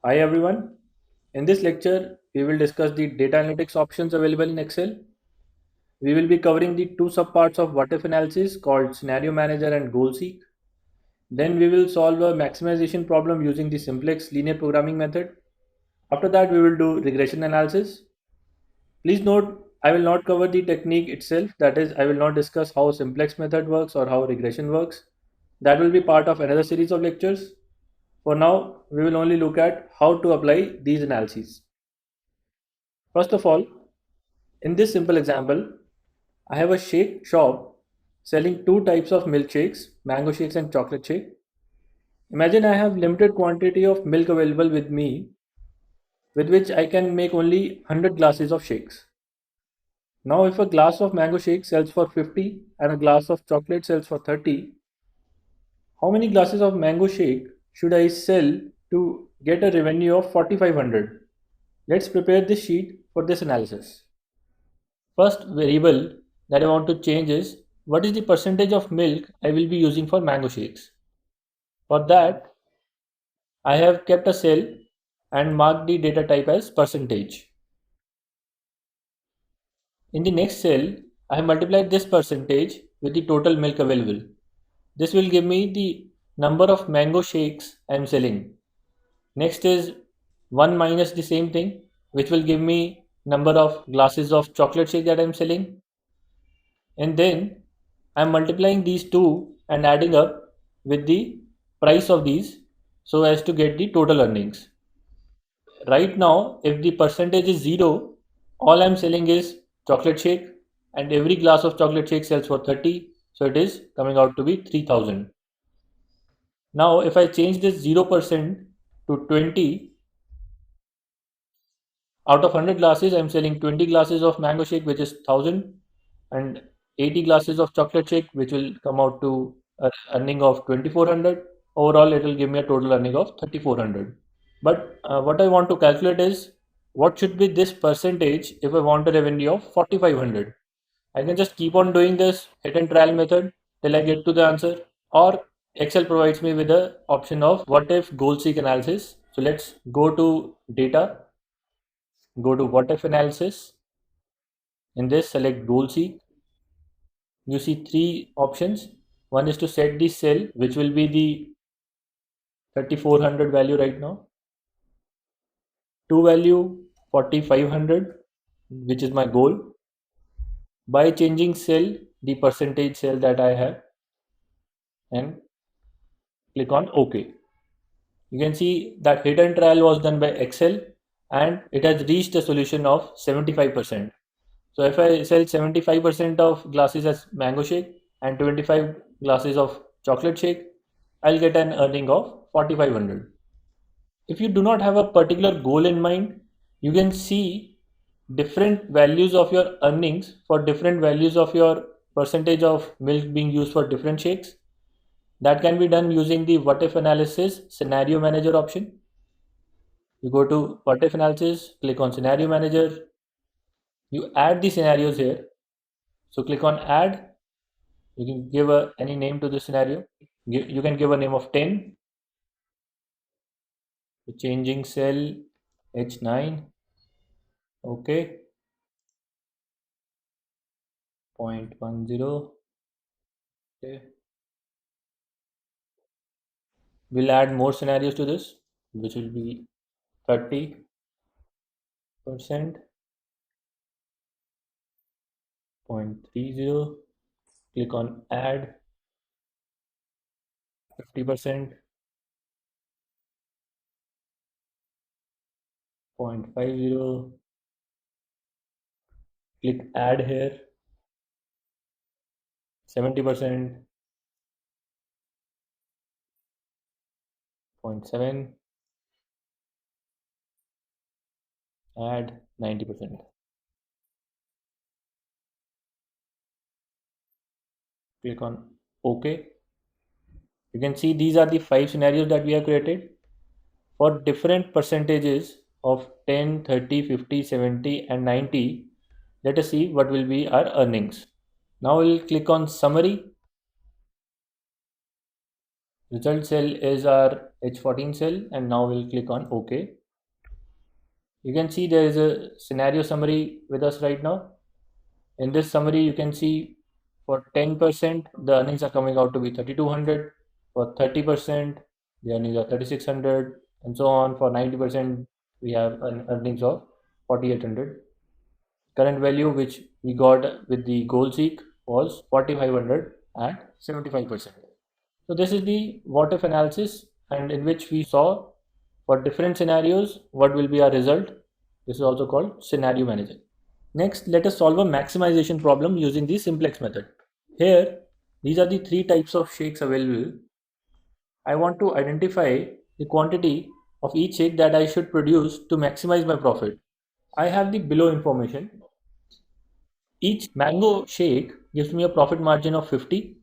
Hi everyone. In this lecture, we will discuss the data analytics options available in Excel. We will be covering the two subparts of what if analysis called scenario manager and goal seek. Then we will solve a maximization problem using the simplex linear programming method. After that, we will do regression analysis. Please note, I will not cover the technique itself. That is, I will not discuss how simplex method works or how regression works. That will be part of another series of lectures. For now, we will only look at how to apply these analyses. First of all, in this simple example, I have a shake shop selling two types of milkshakes, mango shakes and chocolate shake. Imagine I have limited quantity of milk available with me, with which I can make only 100 glasses of shakes. Now if a glass of mango shake sells for 50 and a glass of chocolate sells for 30, how many glasses of mango shake should I sell to get a revenue of 4500? Let's prepare this sheet for this analysis. First variable that I want to change is what is the percentage of milk I will be using for mango shakes. For that, I have kept a cell and marked the data type as percentage. In the next cell, I have multiplied this percentage with the total milk available. This will give me the number of mango shakes I am selling. Next is 1 minus the same thing, which will give me number of glasses of chocolate shake that I am selling. And then I'm multiplying these two and adding up with the price of these so as to get the total earnings. Right now, if the percentage is 0, all I'm selling is chocolate shake and every glass of chocolate shake sells for 30, so it is coming out to be 3000. Now if I change this 0% to 20, out of 100 glasses I'm selling 20 glasses of mango shake, which is 1000, and 80 glasses of chocolate shake, which will come out to an earning of 2400. Overall it will give me a total earning of 3400. But what I want to calculate is what should be this percentage if I want a revenue of 4500. I can just keep on doing this hit and trial method till I get to the answer, or Excel provides me with the option of what if goal seek analysis. So let's go to data, go to what if analysis. In this, select goal seek. You see three options. One is to set the cell, which will be the 3400 value right now. To value 4500, which is my goal, by changing cell, the percentage cell that I have, and click on OK. You can see that hit and trial was done by Excel and it has reached a solution of 75%. So if I sell 75% of glasses as mango shake and 25 glasses of chocolate shake, I'll get an earning of 4500. If you do not have a particular goal in mind, you can see different values of your earnings for different values of your percentage of milk being used for different shakes. That can be done using the what if analysis scenario manager option. You go to what if analysis, click on scenario manager, you add the scenarios here. So click on add, you can give any name to the scenario. You can give a name of 10, changing cell H9, okay, 0.10, okay. We'll add more scenarios to this, which will be 30%, 0.30, click on add, 50%, 0.50, click add here, 70%, 0.7, add 90%. Click on OK. You can see these are the 5 scenarios that we have created for different percentages of 10, 30, 50, 70 and 90. Let us see what will be our earnings. Now we'll click on summary. Result cell is our H14 cell, and now we'll click on OK. You can see there is a scenario summary with us right now. In this summary, you can see for 10%, the earnings are coming out to be 3,200. For 30%, the earnings are 3,600, and so on. For 90%, we have earnings of 4,800. Current value which we got with the 𝗀𝗃 was 4,500 at 75%. So this is the what-if analysis, and in which we saw for different scenarios what will be our result. This is also called scenario manager. Next, let us solve a maximization problem using the simplex method. Here, these are the three types of shakes available. I want to identify the quantity of each shake that I should produce to maximize my profit. I have the below information. Each mango shake gives me a profit margin of 50,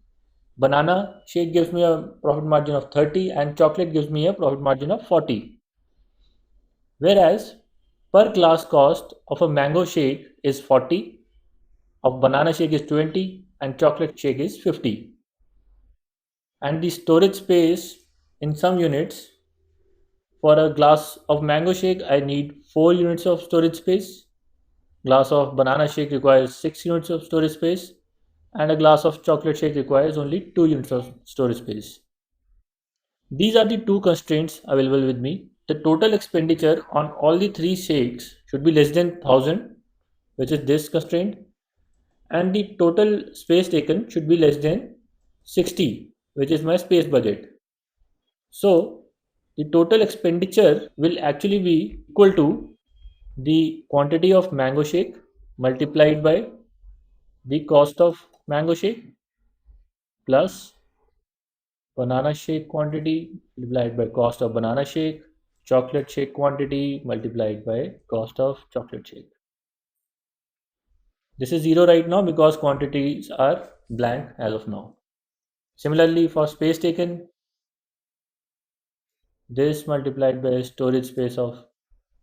banana shake gives me a profit margin of 30, and chocolate gives me a profit margin of 40. Whereas per glass cost of a mango shake is 40, of banana shake is 20, and chocolate shake is 50. And the storage space in some units, for a glass of mango shake I need 4 units of storage space, glass of banana shake requires 6 units of storage space, and a glass of chocolate shake requires only 2 units of storage space. These are the two constraints available with me. The total expenditure on all the three shakes should be less than 1000, which is this constraint, and the total space taken should be less than 60, which is my space budget. So the total expenditure will actually be equal to the quantity of mango shake multiplied by the cost of mango shake plus banana shake quantity multiplied by cost of banana shake, chocolate shake quantity multiplied by cost of chocolate shake. This is 0 right now because quantities are blank as of now. Similarly, for space taken, this multiplied by storage space of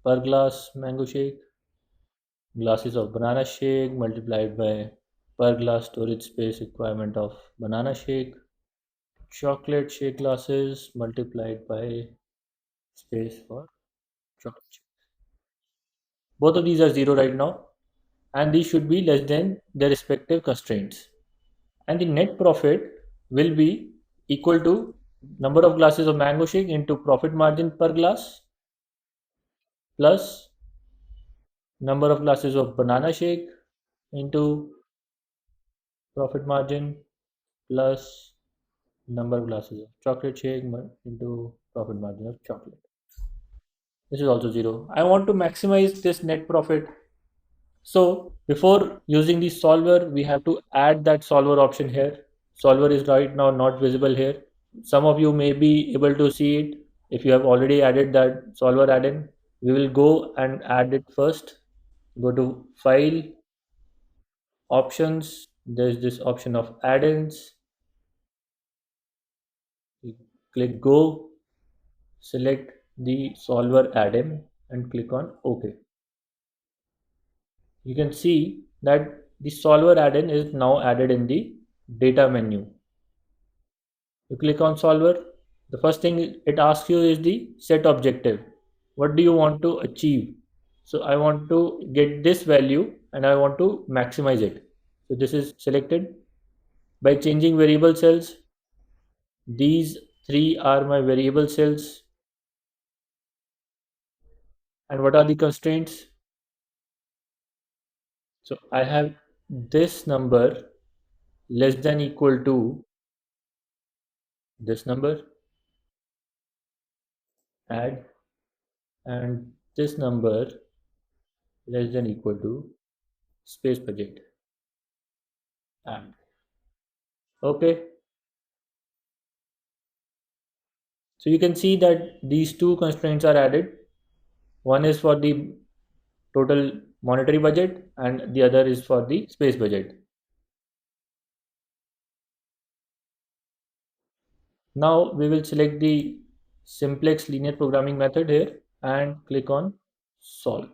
per glass mango shake, glasses of banana shake multiplied by per glass storage space requirement of banana shake, chocolate shake glasses multiplied by space for chocolate shake. Both of these are 0 right now, and these should be less than their respective constraints. And the net profit will be equal to number of glasses of mango shake into profit margin per glass plus number of glasses of banana shake into profit margin plus number of glasses of chocolate shake into profit margin of chocolate. This is also 0. I want to maximize this net profit. So before using the solver, we have to add that solver option here. Solver is right now not visible here. Some of you may be able to see it if you have already added that solver add-in. We will go and add it first. Go to File, Options. There's this option of add-ins. Click Go, select the solver add-in and click on OK. You can see that the solver add-in is now added in the data menu. You click on solver. The first thing it asks you is the set objective. What do you want to achieve? So I want to get this value and I want to maximize it. So this is selected. By changing variable cells, these three are my variable cells. And what are the constraints? So I have this number less than equal to this number, add, and this number less than equal to space budget, add. Okay, so you can see that these two constraints are added. One is for the total monetary budget and the other is for the space budget. Now we will select the simplex linear programming method here and click on solve.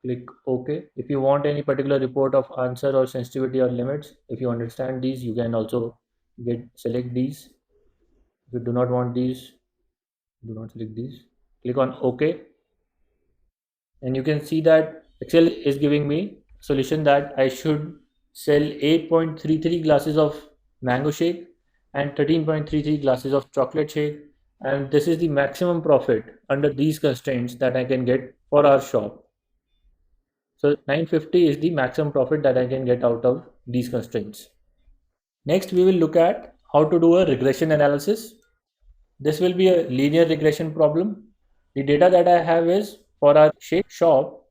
Click OK. If you want any particular report of answer or sensitivity or limits, if you understand these, you can also select these. If you do not want these, do not select these. Click on OK, and you can see that Excel is giving me solution that I should sell 8.33 glasses of mango shake and 13.33 glasses of chocolate shake, and this is the maximum profit under these constraints that I can get for our shop. So 950 is the maximum profit that I can get out of these constraints. Next, we will look at how to do a regression analysis. This will be a linear regression problem. The data that I have is for our shake shop,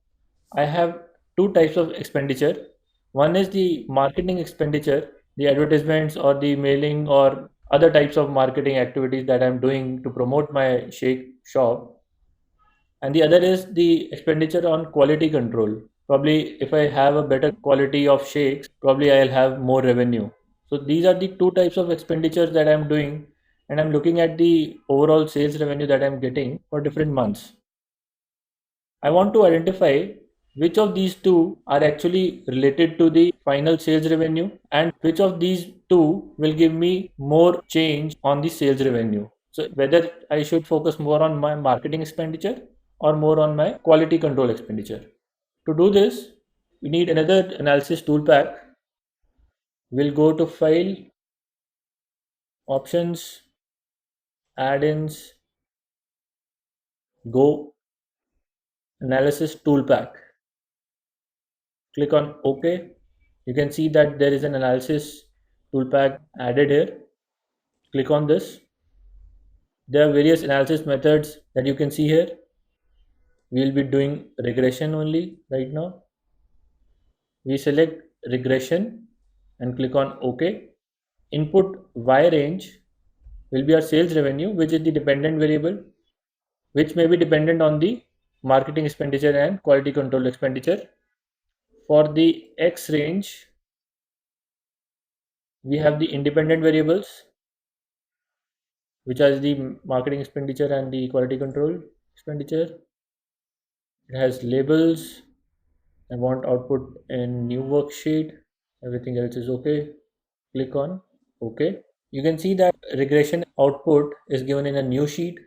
I have two types of expenditure. One is the marketing expenditure, the advertisements or the mailing or other types of marketing activities that I'm doing to promote my shake shop. And the other is the expenditure on quality control. Probably if I have a better quality of shakes, probably I'll have more revenue. So these are the two types of expenditures that I'm doing, and I'm looking at the overall sales revenue that I'm getting for different months. I want to identify which of these two are actually related to the final sales revenue and which of these two will give me more change on the sales revenue. So whether I should focus more on my marketing expenditure or more on my quality control expenditure. To do this, we need another analysis tool pack. We'll go to File, Options, Add-ins, Go, Analysis tool pack. Click on OK. You can see that there is an analysis toolpack added here. Click on this. There are various analysis methods that you can see here. We will be doing regression only right now. We select regression and click on OK. Input Y range will be our sales revenue, which is the dependent variable, which may be dependent on the marketing expenditure and quality control expenditure. For the X range, we have the independent variables, which are the marketing expenditure and the quality control expenditure. It has labels. I want output in new worksheet. Everything else is okay. Click on OK. You can see that regression output is given in a new sheet.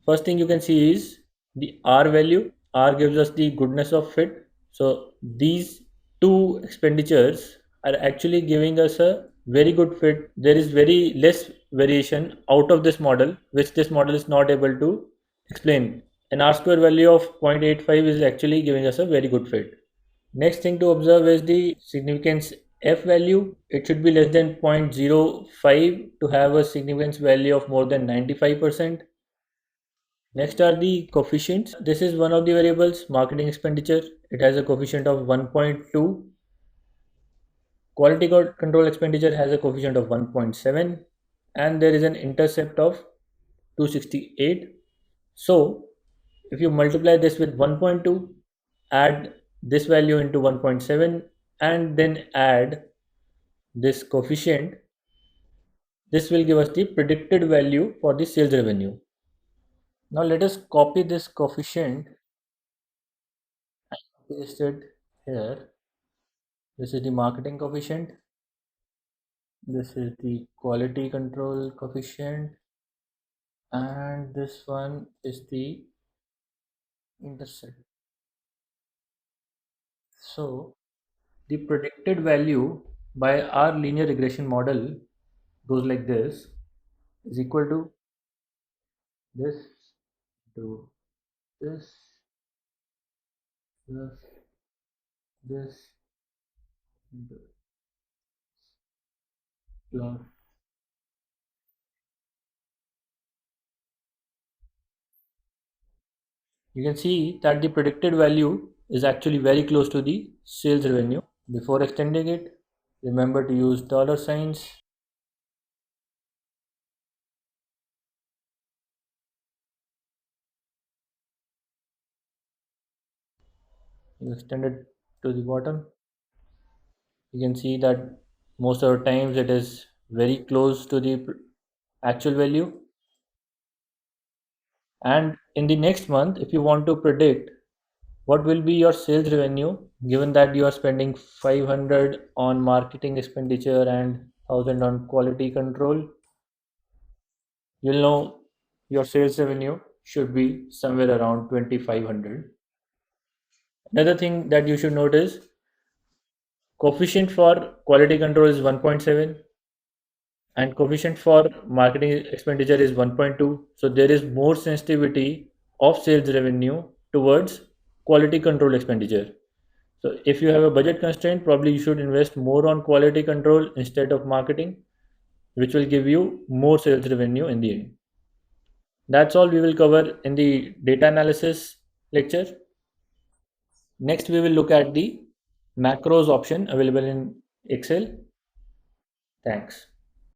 First thing you can see is the R value. R gives us the goodness of fit. So these two expenditures are actually giving us a very good fit. There is very less variation out of this model, which this model is not able to explain. An R square value of 0.85 is actually giving us a very good fit. Next thing to observe is the significance F value. It should be less than 0.05 to have a significance value of more than 95%. Next are the coefficients. This is one of the variables, marketing expenditure. It has a coefficient of 1.2. Quality control expenditure has a coefficient of 1.7, and there is an intercept of 268. So if you multiply this with 1.2, add this value into 1.7, and then add this coefficient, this will give us the predicted value for the sales revenue. Now let us copy this coefficient and paste it here. This is the marketing coefficient. This is the quality control coefficient, and this one is the intercept. So the predicted value by our linear regression model goes like this, is equal to this to this plus this plus. You can see that the predicted value is actually very close to the sales revenue. Before extending it, remember to use dollar signs. You extend it to the bottom. You can see that most of the times it is very close to the actual value. And in the next month, if you want to predict What will be your sales revenue given that you are spending 500 on marketing expenditure and 1000 on quality control? You'll know your sales revenue should be somewhere around 2500. Another thing that you should notice, coefficient for quality control is 1.7 and coefficient for marketing expenditure is 1.2. So there is more sensitivity of sales revenue towards quality control expenditure. So if you have a budget constraint, probably you should invest more on quality control instead of marketing, which will give you more sales revenue in the end. That's all we will cover in the data analysis lecture. Next, we will look at the macros option available in Excel. Thanks.